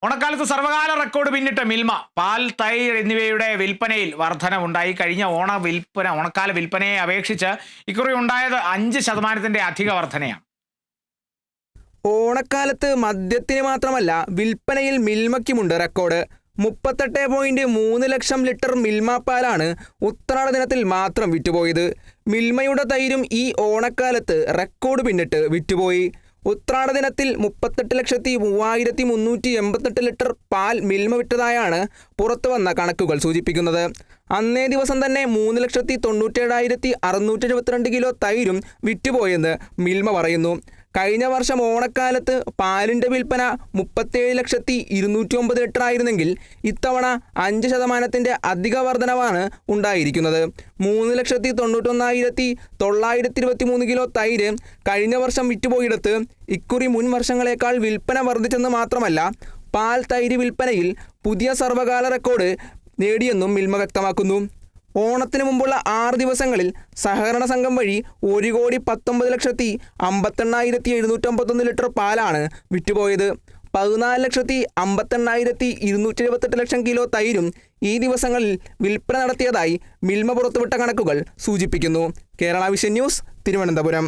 ഓണക്കാലത്ത് സർവകാല റെക്കോർഡ് പിന്നിട്ട് മിൽമ. പാൽ, തൈര് എന്നിവയുടെ വിൽപ്പനയിൽ വർധനവുണ്ടായി. കഴിഞ്ഞ ഓണക്കാല വിൽപ്പനയെ അപേക്ഷിച്ച് ഇക്കുറി ഉണ്ടായത് 5% അധിക വർധനയാണ്. ഓണക്കാലത്ത് മദ്യത്തിന് മാത്രമല്ല വിൽപ്പനയിൽ മിൽമയ്ക്കുമുണ്ട് റെക്കോർഡ്. 38.3 ലക്ഷം ലിറ്റർ മിൽമ പാലാണ് ഉത്രാട ദിനത്തിൽ മാത്രം വിറ്റുപോയത്. മിൽമയുടെ തൈരും ഈ ഓണക്കാലത്ത് റെക്കോർഡ് പിന്നിട്ട് വിറ്റുപോയി. ഉത്രാട ദിനത്തിൽ 38,03,388 ലിറ്റർ പാൽ മിൽമ വിറ്റതായാണ് പുറത്തു വന്ന കണക്കുകൾ സൂചിപ്പിക്കുന്നത്. അന്നേ ദിവസം തന്നെ 3,97,672 കിലോ തൈരും വിറ്റുപോയെന്ന് മിൽമ പറയുന്നു. കഴിഞ്ഞ വർഷം ഓണക്കാലത്ത് പാലിൻ്റെ വിൽപ്പന 37,209 ലിറ്റർ ആയിരുന്നെങ്കിൽ ഇത്തവണ 5% അധിക വർധനവാണ് ഉണ്ടായിരിക്കുന്നത്. 3,91,923 കിലോ തൈര് കഴിഞ്ഞ വർഷം വിറ്റുപോയിടത്ത് ഇക്കുറി മുൻ വർഷങ്ങളേക്കാൾ വിൽപ്പന വർദ്ധിച്ചെന്ന് മാത്രമല്ല, പാൽ തൈര് വിൽപ്പനയിൽ പുതിയ സർവകാല റെക്കോർഡ് നേടിയെന്നും മിൽമ വ്യക്തമാക്കുന്നു. ഓണത്തിന് മുമ്പുള്ള 6 ദിവസങ്ങളിൽ സഹകരണ സംഘം വഴി 1,58,58,751 ലിറ്റർ പാലാണ് വിറ്റുപോയത്. 14,58,278 ലക്ഷം കിലോ തൈരും ഈ ദിവസങ്ങളിൽ വിൽപ്പന നടത്തിയതായി മിൽമ പുറത്തുവിട്ട കണക്കുകൾ സൂചിപ്പിക്കുന്നു. Kerala vision news, Thiruvananthapuram.